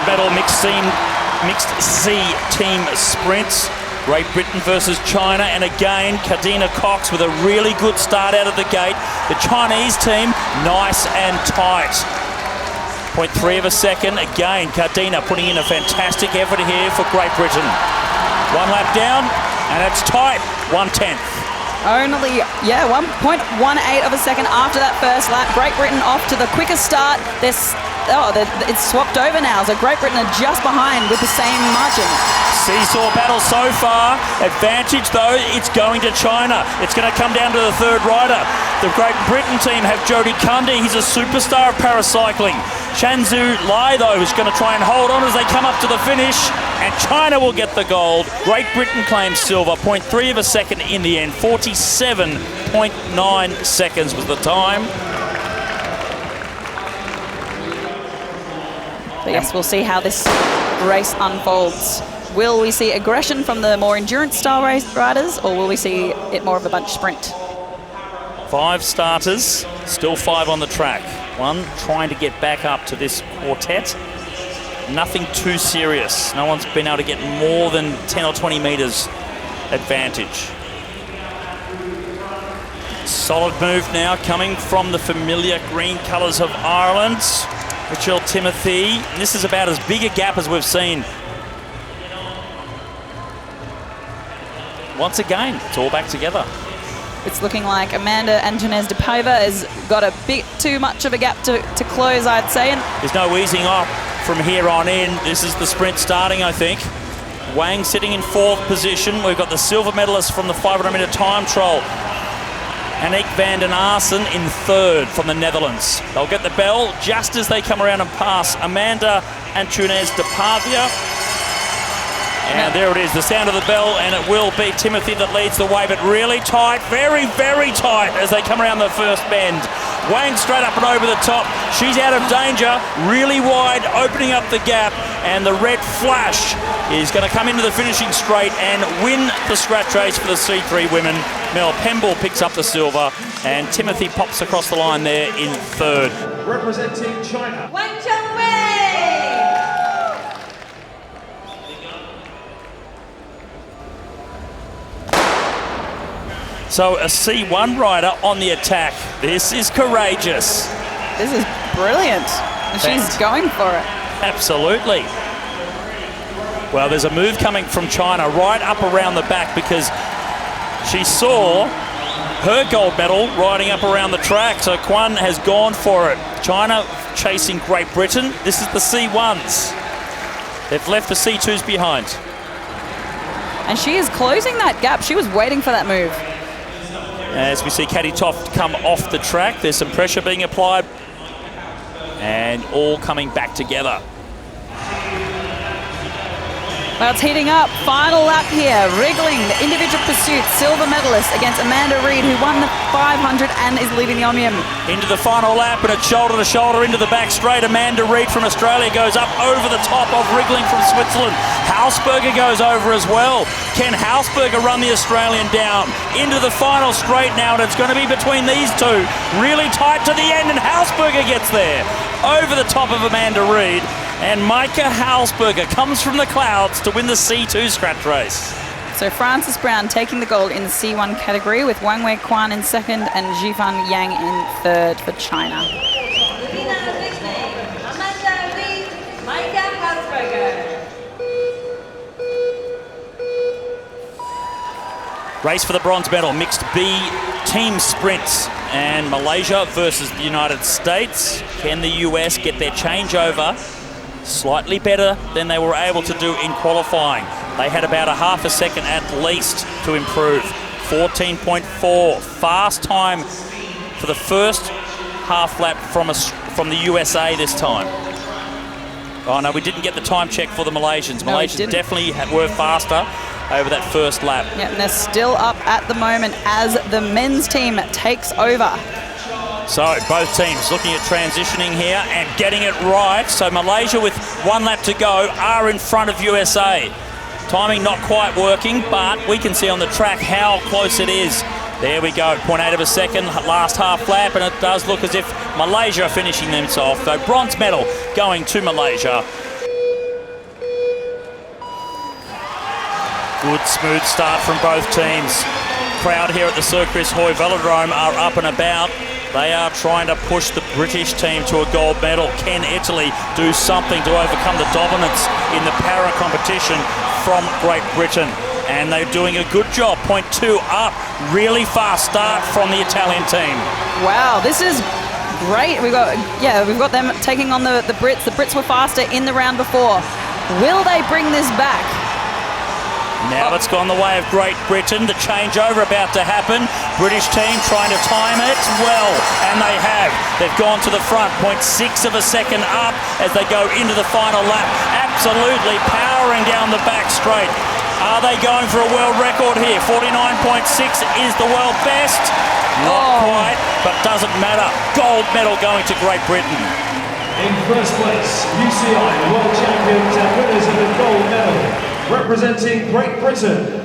medal mixed C team sprints. Great Britain versus China, and again, Kadina Cox with a really good start out of the gate. The Chinese team, nice and tight. 0.3 of a second. Again, Kadina putting in a fantastic effort here for Great Britain. 1 lap down, and it's tight, 1/10. Only, 1.18 of a second after that first lap. Great Britain off to the quickest start. It's swapped over now, so Great Britain are just behind with the same margin. Seesaw battle so far. Advantage, though, it's going to China. It's going to come down to the third rider. The Great Britain team have Jody Cundy. He's a superstar of paracycling. Shanzhu Lai, though, is going to try and hold on as they come up to the finish. And China will get the gold. Great Britain claims silver. 0.3 of a second in the end. 47.9 seconds was the time. But yes, we'll see how this race unfolds. Will we see aggression from the more endurance-style riders, or will we see it more of a bunch sprint? 5 starters, still 5 on the track. 1 trying to get back up to this quartet. Nothing too serious. No one's been able to get more than 10 or 20 metres advantage. Solid move now coming from the familiar green colours of Ireland. Mitchell Timothy. This is about as big a gap as we've seen. Once again, it's all back together. It's looking like Amanda Antunes de Paiva has got a bit too much of a gap to close, I'd say. And there's no easing off from here on in. This is the sprint starting, I think. Wang sitting in 4th position. We've got the silver medalist from the 500-metre time trial, Aniek van den Aarsen, in 3rd from the Netherlands. They'll get the bell just as they come around and pass Amanda Antunes de Paiva. And there it is, the sound of the bell, and it will be Timothy that leads the way, but really tight, very, very tight as they come around the first bend. Wang straight up and over the top. She's out of danger, really wide, opening up the gap, and the red flash is going to come into the finishing straight and win the scratch race for the C3 women. Mel Pemble picks up the silver, and Timothy pops across the line there in 3rd. Representing China, Wang Chengwei! So a C1 rider on the attack. This is courageous. This is brilliant. She's going for it. Absolutely. Well, there's a move coming from China right up around the back because she saw her gold medal riding up around the track. So Quan has gone for it. China chasing Great Britain. This is the C1s. They've left the C2s behind. And she is closing that gap. She was waiting for that move. As we see Caddy Toft come off the track, there's some pressure being applied and all coming back together. Well, it's heating up. Final lap here. Wriggling, the individual pursuit silver medalist against Amanda Reid, who won the 500 and is leading the Omnium. Into the final lap, and it's shoulder to shoulder into the back straight. Amanda Reid from Australia goes up over the top of Wriggling from Switzerland. Hausberger goes over as well. Can Hausberger run the Australian down? Into the final straight now, and it's going to be between these two. Really tight to the end, and Hausberger gets there. Over the top of Amanda Reid. And Micah Hausberger comes from the clouds to win the C2 scratch race. So Frances Brown taking the gold in the C1 category with Wang Wei Quan in 2nd and Zhifan Yang in 3rd for China. Amanda Reid, Micah Hausberger. Race for the bronze medal, mixed B team sprints. And Malaysia versus the United States. Can the US get their changeover slightly better than they were able to do in qualifying? They had about a half a second at least to improve. 14.4, fast time for the first half lap from the USA this time. Oh no, we didn't get the time check for the Malaysians. No, Malaysians definitely were faster over that first lap. Yeah, and they're still up at the moment as the men's team takes over. So both teams looking at transitioning here and getting it right. So Malaysia, with 1 lap to go, are in front of USA. Timing not quite working, but we can see on the track how close it is. There we go, 0.8 of a second, last half lap, and it does look as if Malaysia are finishing themselves. So bronze medal going to Malaysia. Good smooth start from both teams. Crowd here at the Circus Hoy Velodrome are up and about. They are trying to push the British team to a gold medal. Can Italy do something to overcome the dominance in the para competition from Great Britain? And they're doing a good job. Point 2 up. Really fast start from the Italian team. Wow, this is great. We've got them taking on the Brits. The Brits were faster in the round before. Will they bring this back? Now it's gone the way of Great Britain. The changeover about to happen. British team trying to time it well, and they have. They've gone to the front, 0.6 of a second up as they go into the final lap. Absolutely powering down the back straight. Are they going for a world record here? 49.6 is the world best. Not quite, but doesn't matter. Gold medal going to Great Britain. In first place, UCI World Champions and winners of the gold medal, representing Great Britain,